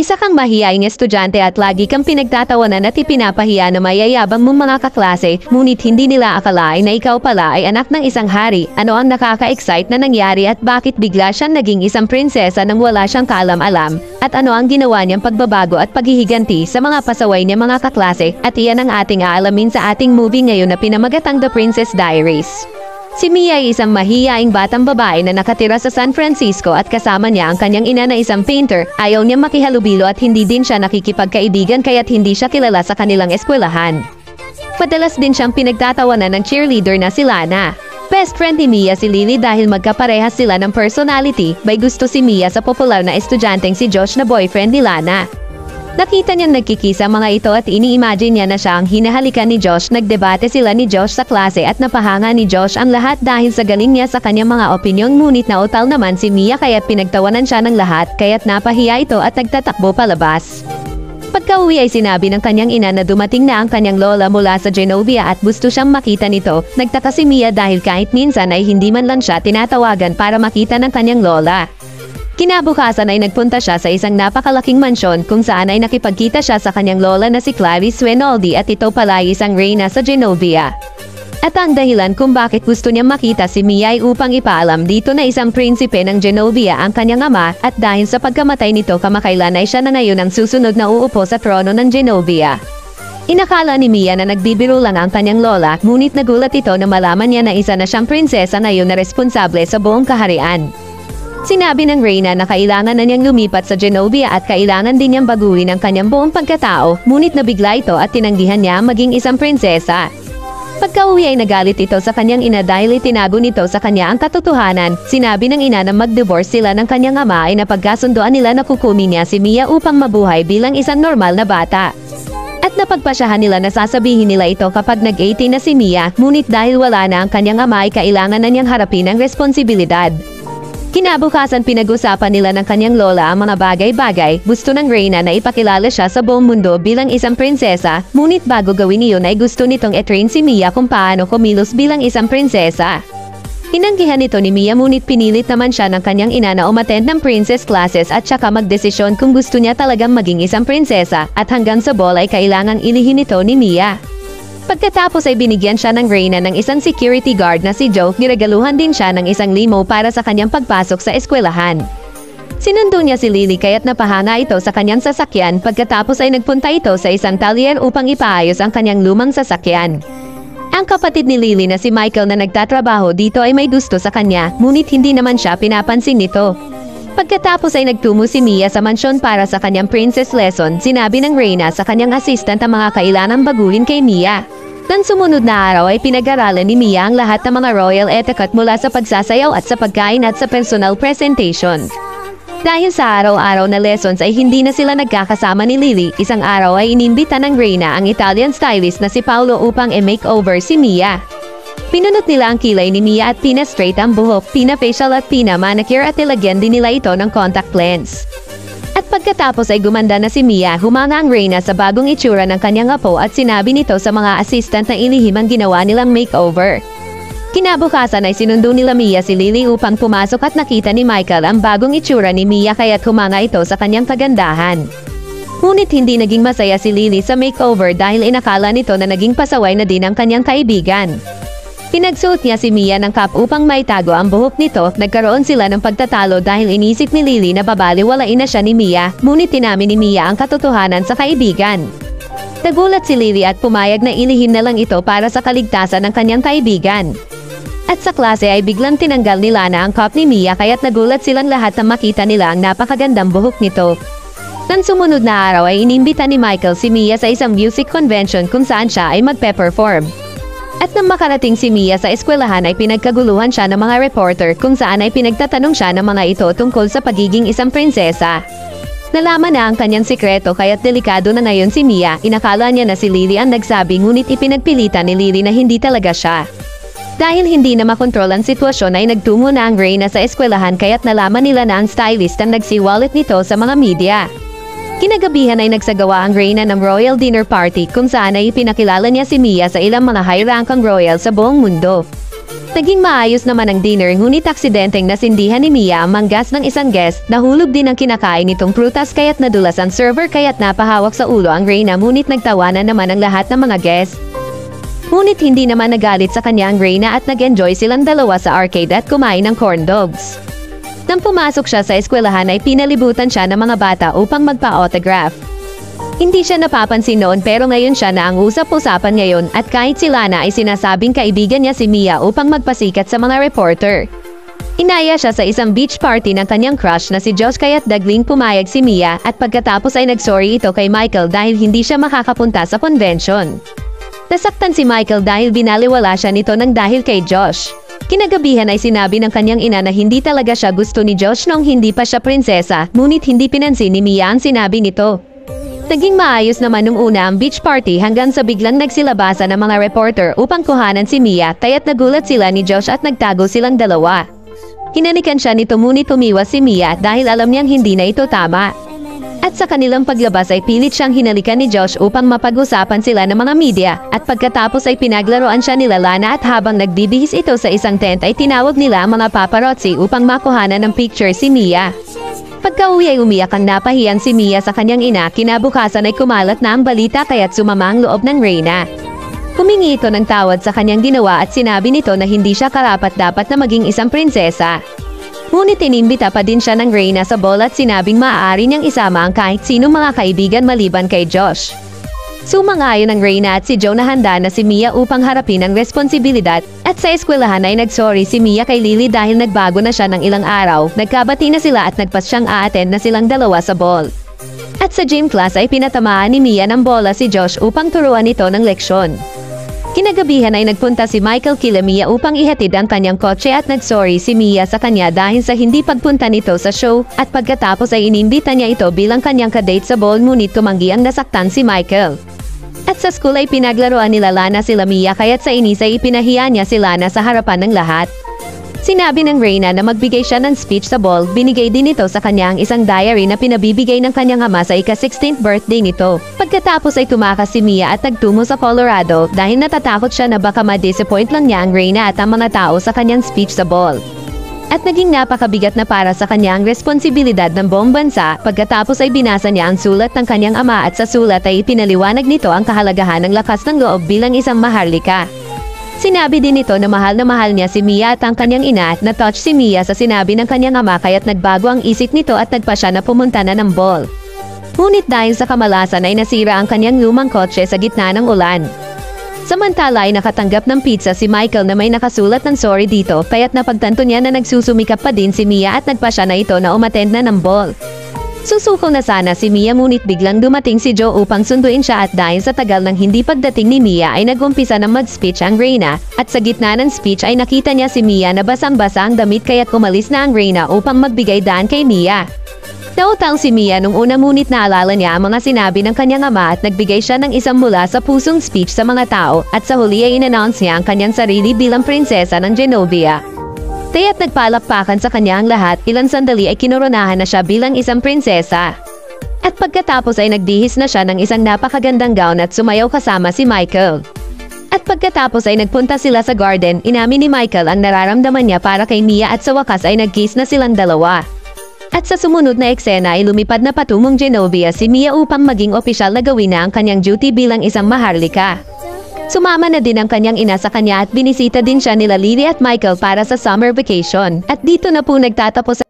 Isa kang mahiyaing estudyante at lagi kang pinagtatawanan at ipinapahiya na mayayabang mong mga kaklase, ngunit hindi nila akalain na ikaw pala ay anak ng isang hari. Ano ang nakaka-excite na nangyari at bakit bigla siyang naging isang prinsesa nang wala siyang kaalam-alam? At ano ang ginawa niyang pagbabago at paghihiganti sa mga pasaway niya mga kaklase? At iyan ang ating aalamin sa ating movie ngayon na pinamagatang The Princess Diaries. Si Mia ay isang mahiyaing batang babae na nakatira sa San Francisco at kasama niya ang kanyang ina na isang painter. Ayaw niya makihalubilo at hindi din siya nakikipagkaibigan kaya't hindi siya kilala sa kanilang eskwelahan. Madalas din siyang pinagtatawanan ng cheerleader na si Lana. Best friend ni Mia si Lily dahil magkaparehas sila ng personality. May gusto si Mia sa popular na estudyanteng si Josh na boyfriend ni Lana. Nakita niyang nagkikisa mga ito at ini-imagine niya na siya ang hinahalikan ni Josh. Nagdebate sila ni Josh sa klase at napahanga ni Josh ang lahat dahil sa galing niya sa kanyang mga opinyon, ngunit nautal naman si Mia kaya pinagtawanan siya ng lahat kaya't napahiya ito at nagtatakbo palabas. Pagka-uwi ay sinabi ng kanyang ina na dumating na ang kanyang lola mula sa Genovia at gusto siyang makita nito. Nagtaka si Mia dahil kahit minsan ay hindi man lang siya tinatawagan para makita ng kanyang lola. Kinabukasan ay nagpunta siya sa isang napakalaking mansyon kung saan ay nakipagkita siya sa kanyang lola na si Clarice Renaldi at ito pala ay isang reyna sa Genovia. At ang dahilan kung bakit gusto niyang makita si Mia ay upang ipaalam dito na isang prinsipe ng Genovia ang kanyang ama at dahil sa pagkamatay nito kamakailan ay siya na ngayon ang susunod na uupo sa trono ng Genovia. Inakala ni Mia na nagbibiro lang ang kanyang lola, ngunit nagulat ito na malaman niya na isa na siyang prinsesa ngayon na responsable sa buong kaharian. Sinabi ng reyna na kailangan na niyang lumipat sa Genovia at kailangan din niyang baguhin ang kanyang buong pagkatao, ngunit nabigla ito at tinanggihan niya maging isang prinsesa. Pagka-uwi ay nagalit ito sa kanyang ina dahil itinago nito sa kanya ang katotohanan. Sinabi ng ina na mag-divorce sila ng kanyang ama ay napagkasundoan nila na kukunin niya si Mia upang mabuhay bilang isang normal na bata. At napagpasyahan nila na sasabihin nila ito kapag nag-18 na si Mia, ngunit dahil wala na ang kanyang ama ay kailangan na niyang harapin ang responsibilidad. Kinabukasan pinag-usapan nila ng kanyang lola ang mga bagay-bagay. Gusto ng reyna na ipakilala siya sa buong mundo bilang isang prinsesa, ngunit bago gawin iyon ay gusto nitong i-train si Mia kung paano kumilos bilang isang prinsesa. Inanggihan nito ni Mia ngunit pinilit naman siya ng kanyang ina na umattend ng princess classes at saka magdesisyon kung gusto niya talagang maging isang prinsesa at hanggang sa ball ay kailangang ilihin ito ni Mia. Pagkatapos ay binigyan siya ng reyna ng isang security guard na si Joe, niregaluhan din siya ng isang limo para sa kanyang pagpasok sa eskwelahan. Sinundo niya si Lily kaya't napahanga ito sa kanyang sasakyan pagkatapos ay nagpunta ito sa isang talyer upang ipaayos ang kanyang lumang sasakyan. Ang kapatid ni Lily na si Michael na nagtatrabaho dito ay may gusto sa kanya, ngunit hindi naman siya pinapansin nito. Pagkatapos ay nagtungo si Mia sa mansyon para sa kanyang princess lesson, sinabi ng reyna sa kanyang assistant ang mga kailangang baguhin kay Mia. Nang sumunod na araw ay pinag-aralan ni Mia ang lahat ng mga royal etiquette mula sa pagsasayaw at sa pagkain at sa personal presentation. Dahil sa araw-araw na lessons ay hindi na sila nagkakasama ni Lily, isang araw ay inimbita ng reyna ang Italian stylist na si Paolo upang i-makeover si Mia. Pinunot nila ang kilay ni Mia at pina-straight ang buhok, pina-facial at pina-manicure at ilagyan din nila ito ng contact lens. At pagkatapos ay gumanda na si Mia, humanga ang reyna sa bagong itsura ng kanyang apo at sinabi nito sa mga assistant na ilihim ang ginawa nilang makeover. Kinabukasan ay sinundo nila Mia si Lily upang pumasok at nakita ni Michael ang bagong itsura ni Mia kaya't humanga ito sa kanyang kagandahan. Ngunit hindi naging masaya si Lily sa makeover dahil inakala nito na naging pasaway na din ang kanyang kaibigan. Pinagsuot niya si Mia ng cap upang maitago ang buhok nito. Nagkaroon sila ng pagtatalo dahil inisip ni Lily na babaliwalain na siya ni Mia, ngunit tinamin ni Mia ang katotohanan sa kaibigan. Nagulat si Lily at pumayag na ilihin na lang ito para sa kaligtasan ng kanyang kaibigan. At sa klase ay biglang tinanggal ni Lana ang cap ni Mia kaya't nagulat silang lahat na makita nila ang napakagandang buhok nito. Nang sumunod na araw ay inimbita ni Michael si Mia sa isang music convention kung saan siya ay magpe-perform. At nang makarating si Mia sa eskwelahan ay pinagkaguluhan siya ng mga reporter kung saan ay pinagtatanong siya ng mga ito tungkol sa pagiging isang prinsesa. Nalaman na ang kanyang sikreto kaya't delikado na ngayon si Mia. Inakala niya na si Lily ang nagsabi ngunit ipinagpilitan ni Lily na hindi talaga siya. Dahil hindi na makontrol ang sitwasyon ay nagtungo na ang reyna sa eskwelahan kaya't nalaman nila na ang stylist ang nagsiwalit nito sa mga media. Kinagabihan ay nagsagawa ang reyna ng royal dinner party kung saan ay ipinakilala niya si Mia sa ilang mga high-rankang royal sa buong mundo. Naging maayos naman ang dinner ngunit aksidenteng nasindihan ni Mia ang manggas ng isang guest. Nahulog din ang kinakain nitong prutas kaya't nadulas ang server kaya't napahawak sa ulo ang Reyna ngunit nagtawanan naman ang lahat ng mga guest. Ngunit hindi naman nagalit sa kanya ang Reyna at nag-enjoy silang dalawa sa arcade at kumain ng corn dogs. Nang pumasok siya sa eskwelahan ay pinalibutan siya ng mga bata upang magpa-autograph. Hindi siya napapansin noon pero ngayon siya na ang usap-usapan ngayon at kahit si Lana ay sinasabing kaibigan niya si Mia upang magpasikat sa mga reporter. Inaya siya sa isang beach party ng kanyang crush na si Josh kaya't dagling pumayag si Mia at pagkatapos ay nagsorry ito kay Michael dahil hindi siya makakapunta sa convention. Nasaktan si Michael dahil binaliwala siya nito ng dahil kay Josh. Kinagabihan ay sinabi ng kanyang ina na hindi talaga siya gusto ni Josh nung hindi pa siya prinsesa ngunit hindi pinansin ni Mia ang sinabi nito. Naging maayos naman nung una ang beach party hanggang sa biglang nagsilabasan ng mga reporter upang kuhanan si Mia kaya't nagulat sila ni Josh at nagtago silang dalawa. Hinanikan siya nito ngunit tumiwas si Mia dahil alam niyang hindi na ito tama. At sa kanilang paglabas ay pilit siyang hinalikan ni Josh upang mapag-usapan sila ng mga media at pagkatapos ay pinaglaruan siya nila Lana at habang nagbibihis ito sa isang tent ay tinawag nila ang mga paparazzi upang makuhanan ng picture si Mia. Pagka-uwi ay umiyak ang napahiyang si Mia sa kanyang ina, kinabukasan ay kumalat na ang balita kaya't sumama ang loob ng Reyna. Humingi ito ng tawad sa kanyang ginawa at sinabi nito na hindi siya karapat-dapat na maging isang prinsesa. Ngunit inimbita pa din siya ng Reyna sa ball at sinabing maaari niyang isama ang kahit sinong mga kaibigan maliban kay Josh. Sumang-ayon ang Reyna at si Joe na handa na si Mia upang harapin ang responsibilidad at sa eskwelahan ay nagsorry si Mia kay Lily dahil nagbago na siya ng ilang araw, nagkabati na sila at nagpasyang a-attend na silang dalawa sa ball. At sa gym class ay pinatamaan ni Mia ng bola si Josh upang turuan ito ng leksyon. Kinagabihan ay nagpunta si Michael kila Mia upang ihatid ang kanyang kotse at nagsorry si Mia sa kanya dahil sa hindi pagpunta nito sa show at pagkatapos ay inimbita niya ito bilang kanyang kadate sa ball ngunit tumanggi ang nasaktan si Michael. At sa school ay pinaglaruan nila Lana sila Mia kaya't sa inis ay ipinahiya niya si Lana sa harapan ng lahat. Sinabi ng Reyna na magbigay siya ng speech sa ball, binigay din ito sa kanya ang isang diary na pinabibigay ng kanyang ama sa ika-16th birthday nito. Pagkatapos ay tumakas si Mia at nagtungo sa Colorado dahil natatakot siya na baka ma-disappoint lang niya ang Reyna at ang mga tao sa kanyang speech sa ball. At naging napakabigat na para sa kanya ang responsibilidad ng buong bansa pagkatapos ay binasa niya ang sulat ng kanyang ama at sa sulat ay ipinaliwanag nito ang kahalagahan ng lakas ng loob bilang isang maharlika. Sinabi din nito na mahal niya si Mia at ang kanyang ina at na-touch si Mia sa sinabi ng kanyang ama kaya't nagbago ang isip nito at nagpa siya na pumunta na ng ball. Ngunit dahil sa kamalasan ay nasira ang kanyang lumang kotse sa gitna ng ulan. Samantala ay nakatanggap ng pizza si Michael na may nakasulat ng sorry dito kaya't napagtanto niya na nagsusumikap pa din si Mia at nagpa siya na ito na umattend na ng ball. Susuko na sana si Mia ngunit biglang dumating si Joe upang sunduin siya at dahil sa tagal ng hindi pagdating ni Mia ay nagumpisa ng mag-speech ang Reyna at sa gitna ng speech ay nakita niya si Mia na basang-basa ang damit kaya't kumalis na ang Reyna upang magbigay daan kay Mia. Nautang si Mia nung una ngunit naalala niya ang mga sinabi ng kanyang ama at nagbigay siya ng isang mula sa pusong speech sa mga tao at sa huli ay in-announce niya ang kanyang sarili bilang prinsesa ng Genovia. Kaya't nagpalakpakan sa kanya ang lahat, ilang sandali ay kinoronahan na siya bilang isang prinsesa. At pagkatapos ay nagdihis na siya ng isang napakagandang gown at sumayaw kasama si Michael. At pagkatapos ay nagpunta sila sa garden, inamin ni Michael ang nararamdaman niya para kay Mia at sa wakas ay nag-kiss na silang dalawa. At sa sumunod na eksena ay lumipad na patungong Genovia si Mia upang maging opisyal na gawin na ang kanyang duty bilang isang maharlika. Sumama na din ang kanyang ina sa kanya at binisita din siya nila Lily at Michael para sa summer vacation. At dito na po nagtatapos